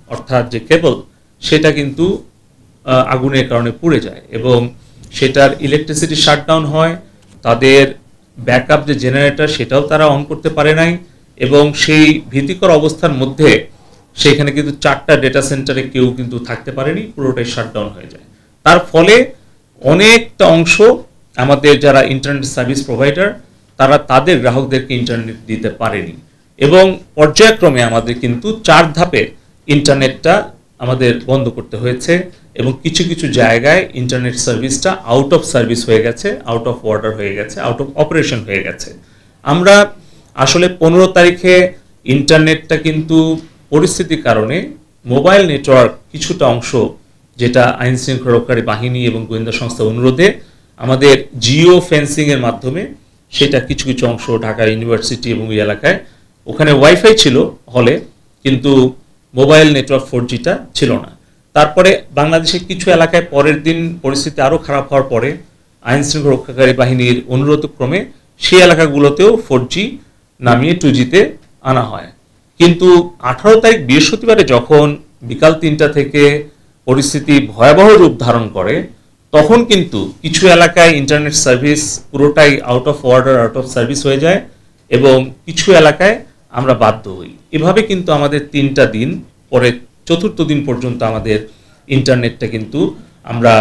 অর্থাৎ যে কেবল সেটা কিন্তু আগুনের কারণে পুড়ে যায় এবং সেটার ইলেকট্রিসিটি শাটডাউন হয়, তাদের ব্যাকআপ যে জেনারেটর সেটাও তারা অন করতে পারে নাই এবং সেই ভীতিকর অবস্থার মধ্যে সেখানে কিন্তু 4টা ডেটা সেন্টারে কেউ কিন্তু থাকতে পারেনি, পুরোটাই শাটডাউন হয়ে যায়। তার ফলে অনেকটা অংশ আমাদের যারা ইন্টারনেট সার্ভিস প্রোভাইডার তারা তাদের গ্রাহকদেরকে ইন্টারনেট দিতে পারেনি এবং পর্যায়ক্রমে আমাদের কিন্তু 4 ধাপে ইন্টারনেটটা আমাদের বন্ধ করতে হয়েছে এবং কিছু কিছু জায়গায় ইন্টারনেট সার্ভিসটা আউট অফ সার্ভিস হয়ে গেছে, আউট অফ অর্ডার হয়ে গেছে, আউট অফ অপারেশন হয়ে গেছে। আমরা আসলে 15 তারিখে ইন্টারনেটটা কিন্তু পরিস্থিতির কারণে মোবাইল নেটওয়ার্ক কিছুটা অংশ যেটা আইন শৃঙ্খলা রক্ষাকারী বাহিনী এবং গোয়েন্দা সংস্থার অনুরোধে আমাদের জিও ফেন্সিংয়ের মাধ্যমে সেটা কিছু কিছু অংশ ঢাকা ইউনিভার্সিটি এবং এই এলাকায় ওখানে ওয়াইফাই ছিল হলে, কিন্তু মোবাইল নেটওয়ার্ক 4Gটা ছিল না। তারপরে বাংলাদেশের কিছু এলাকায় পরের দিন পরিস্থিতি আরও খারাপ হওয়ার পরে আইন শৃঙ্খলা রক্ষাকারী বাহিনীর অনুরোধ ক্রমে সেই এলাকাগুলোতেও 4G নামিয়ে 2Gতে আনা হয়। কিন্তু 18 তারিখ বৃহস্পতিবারে যখন বিকাল 3টা থেকে পরিস্থিতি ভয়াবহ রূপ ধারণ করে তখন কিন্তু কিছু এলাকায় ইন্টারনেট সার্ভিস পুরোটাই out of order, out of service হয়ে যায় এবং কিছু এলাকায় আমরা বাধ্য হই। এভাবে কিন্তু আমাদের 3টা দিন পরে 4র্থ দিন পর্যন্ত আমাদের ইন্টারনেটটা কিন্তু আমরা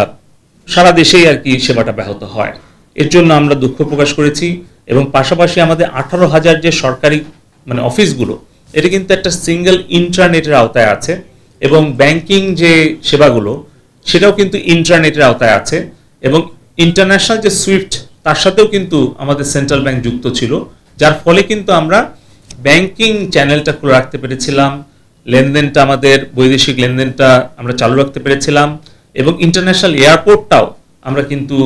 সারা দেশেই আর কি সেবাটা ব্যাহত হয়। এর জন্য আমরা দুঃখ প্রকাশ করেছি এবং পাশাপাশি আমাদের 18,000 যে সরকারি মানে অফিসগুলো এটা কিন্তু একটা সিঙ্গেল ইন্টারনেটের আওতায় আছে এবং ব্যাংকিং যে সেবাগুলো সেটাও কিন্তু ইন্টারনেটের আওতায় আছে এবং ইন্টারন্যাশনাল যে সুইফট তার সাথেও কিন্তু আমাদের সেন্ট্রাল ব্যাংক যুক্ত ছিল, যার ফলে কিন্তু আমরা ব্যাংকিং চ্যানেলটা খুলে রাখতে পেরেছিলাম, লেনদেনটা আমাদের বৈদেশিক লেনদেনটা আমরা চালু রাখতে পেরেছিলাম এবং ইন্টারন্যাশনাল এয়ারপোর্টটাও আমরা কিন্তু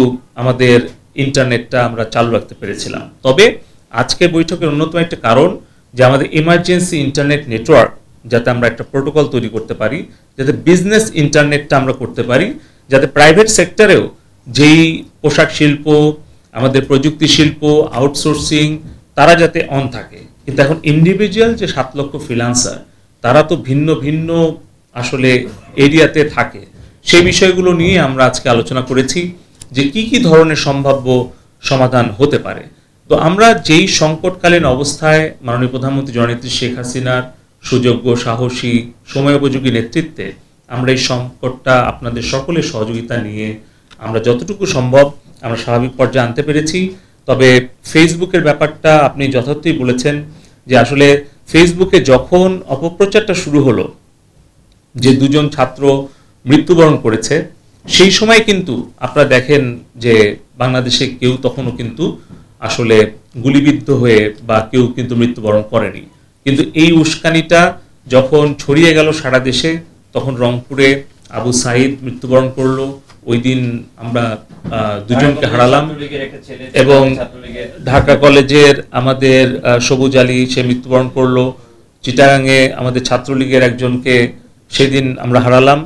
আমাদের ইন্টারনেটটা আমরা চালু রাখতে পেরেছিলাম। তবে আজকে বৈঠকের অন্যতম একটা কারণ যে আমাদের ইমার্জেন্সি ইন্টারনেট নেটওয়ার্ক যাতে আমরা একটা প্রোটোকল তৈরি করতে পারি, যাতে বিজনেস ইন্টারনেটটা আমরা করতে পারি, যাতে প্রাইভেট সেক্টরেও যেই পোশাক শিল্প, আমাদের প্রযুক্তি শিল্প, আউটসোর্সিং তারা যাতে অন থাকে। কিন্তু এখন ইন্ডিভিজুয়াল যে 7 লক্ষ ফ্রিল্যান্সার তারা তো ভিন্ন ভিন্ন আসলে এরিয়াতে থাকে, সেই বিষয়গুলো নিয়ে আমরা আজকে আলোচনা করেছি যে কি কি ধরনের সম্ভাব্য সমাধান হতে পারে। তো আমরা যেই সংকটকালীন অবস্থায় মাননীয় প্রধানমন্ত্রী জননেত্রী শেখ হাসিনার সুযোগ্য, সাহসী, সময়োপযোগী নেতৃত্বে আমরা এই সংকটটা আপনাদের সকলের সহযোগিতা নিয়ে আমরা যতটুকু সম্ভব আমরা স্বাভাবিক পর্যায়ে আনতে পেরেছি। তবে ফেসবুকের ব্যাপারটা আপনি যথার্থই বলেছেন যে আসলে ফেসবুকে যখন অপপ্রচারটা শুরু হলো যে 2 জন ছাত্র মৃত্যুবরণ করেছে, সেই সময় কিন্তু আপনারা দেখেন যে বাংলাদেশে কেউ তখনও কিন্তু আসলে গুলিবিদ্ধ হয়ে বা কেউ কিন্তু মৃত্যুবরণ করেনি। কিন্তু এই উস্কানিটা যখন ছড়িয়ে গেল সারা দেশে তখন রংপুরে আবু সাইদ মৃত্যুবরণ করলো, ওই দিন আমরা 2 জনকে হারালাম এবং ঢাকা কলেজের আমাদের সবুজ আলী সে মৃত্যুবরণ করলো, চিটাগাংয়ে আমাদের ছাত্রলীগের একজনকে সেদিন আমরা হারালাম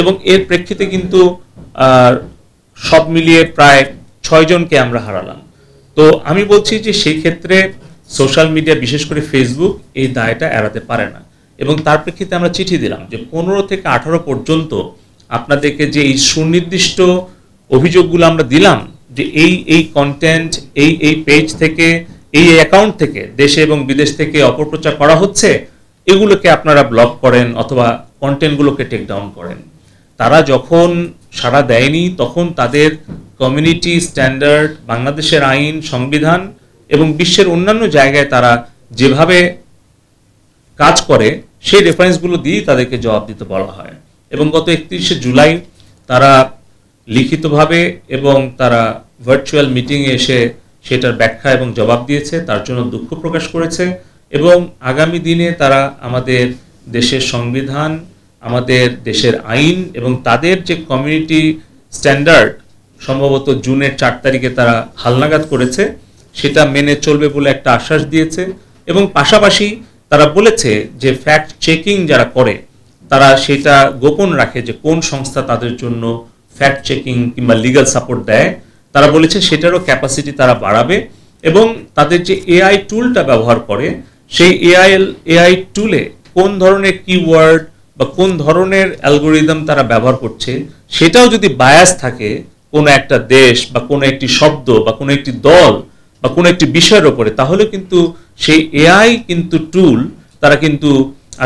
এবং এর প্রেক্ষিতে কিন্তু সব মিলিয়ে প্রায় 6 জনকে আমরা হারালাম। তো আমি বলছি যে সেই ক্ষেত্রে সোশ্যাল মিডিয়া বিশেষ করে ফেসবুক এই দায়টা এড়াতে পারে না এবং তার প্রেক্ষিতে আমরা চিঠি দিলাম যে 15 থেকে 18 পর্যন্ত আপনাদেরকে যে এই সুনির্দিষ্ট অভিযোগগুলো আমরা দিলাম যে এই কন্টেন্ট এই পেজ থেকে এই অ্যাকাউন্ট থেকে দেশে এবং বিদেশ থেকে অপপ্রচার করা হচ্ছে, এগুলোকে আপনারা ব্লক করেন অথবা কন্টেন্টগুলোকে টেক ডাউন করেন। তারা যখন সাড়া দেয়নি তখন তাদের কমিউনিটি স্ট্যান্ডার্ড, বাংলাদেশের আইন, সংবিধান এবং বিশ্বের অন্যান্য জায়গায় তারা যেভাবে কাজ করে সেই রেফারেন্সগুলো দিয়েই তাদেরকে জবাব দিতে বলা হয় এবং গত 31শে জুলাই তারা লিখিতভাবে এবং তারা ভার্চুয়াল মিটিংয়ে এসে সেটার ব্যাখ্যা এবং জবাব দিয়েছে, তার জন্য দুঃখ প্রকাশ করেছে এবং আগামী দিনে তারা আমাদের দেশের সংবিধান, আমাদের দেশের আইন এবং তাদের যে কমিউনিটি স্ট্যান্ডার্ড সম্ভবত জুনের 4 তারিখে তারা হালনাগাদ করেছে সেটা মেনে চলবে বলে একটা আশ্বাস দিয়েছে এবং পাশাপাশি তারা বলেছে যে ফ্যাক্ট চেকিং যারা করে তারা সেটা গোপন রাখে যে কোন সংস্থা তাদের জন্য ফ্যাক্ট চেকিং কিংবা লিগ্যাল সাপোর্ট দেয়। তারা বলেছে সেটারও ক্যাপাসিটি তারা বাড়াবে এবং তাদের যে এআই টুলটা ব্যবহার করে সেই এআই টুলে কোন ধরনের কিওয়ার্ড বা কোন ধরনের অ্যালগোরিদম তারা ব্যবহার করছে সেটাও যদি বায়াস থাকে কোনো একটা দেশ বা কোনো একটি শব্দ বা কোনো একটি দল বা কোনো একটি বিষয়ের উপরে, তাহলে কিন্তু সেই এআই কিন্তু টুল তারা কিন্তু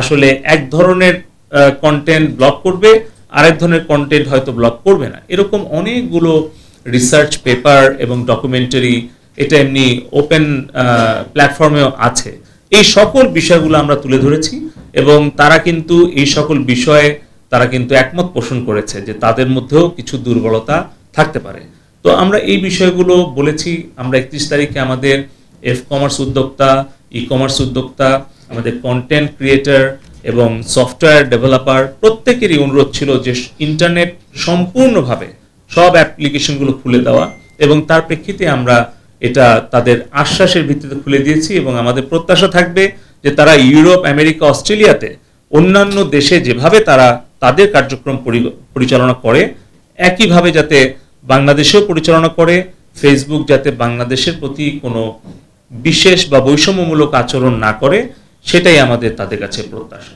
আসলে এক ধরনের কন্টেন্ট ব্লক করবে, আরেক ধরনের কন্টেন্ট হয়তো ব্লক করবে না। এরকম অনেকগুলো রিসার্চ পেপার এবং ডকুমেন্টারি এটা এমনি ওপেন প্ল্যাটফর্মেও আছে। এই সকল বিষয়গুলো আমরা তুলে ধরেছি এবং তারা কিন্তু এই সকল বিষয়ে তারা কিন্তু একমত পোষণ করেছে যে তাদের মধ্যেও কিছু দুর্বলতা থাকতে পারে। তো আমরা এই বিষয়গুলো বলেছি। আমরা 31 তারিখে আমাদের এফ কমার্স উদ্যোক্তা, ই কমার্স উদ্যোক্তা, আমাদের কন্টেন্ট ক্রিয়েটর এবং সফটওয়্যার ডেভেলপার প্রত্যেকেরই অনুরোধ ছিল যে ইন্টারনেট সম্পূর্ণভাবে সব অ্যাপ্লিকেশনগুলো খুলে দেওয়া, এবং তার প্রেক্ষিতে আমরা এটা তাদের আশ্বাসের ভিত্তিতে খুলে দিয়েছি। এবং আমাদের প্রত্যাশা থাকবে যে তারা ইউরোপ, আমেরিকা, অস্ট্রেলিয়াতে অন্যান্য দেশে যেভাবে তারা তাদের কার্যক্রম পরিচালনা করে একইভাবে যাতে বাংলাদেশেও পরিচালনা করে। ফেসবুক যাতে বাংলাদেশের প্রতি কোনো বিশেষ বা বৈষম্যমূলক আচরণ না করে, সেটাই আমাদের তাদের কাছে প্রত্যাশা।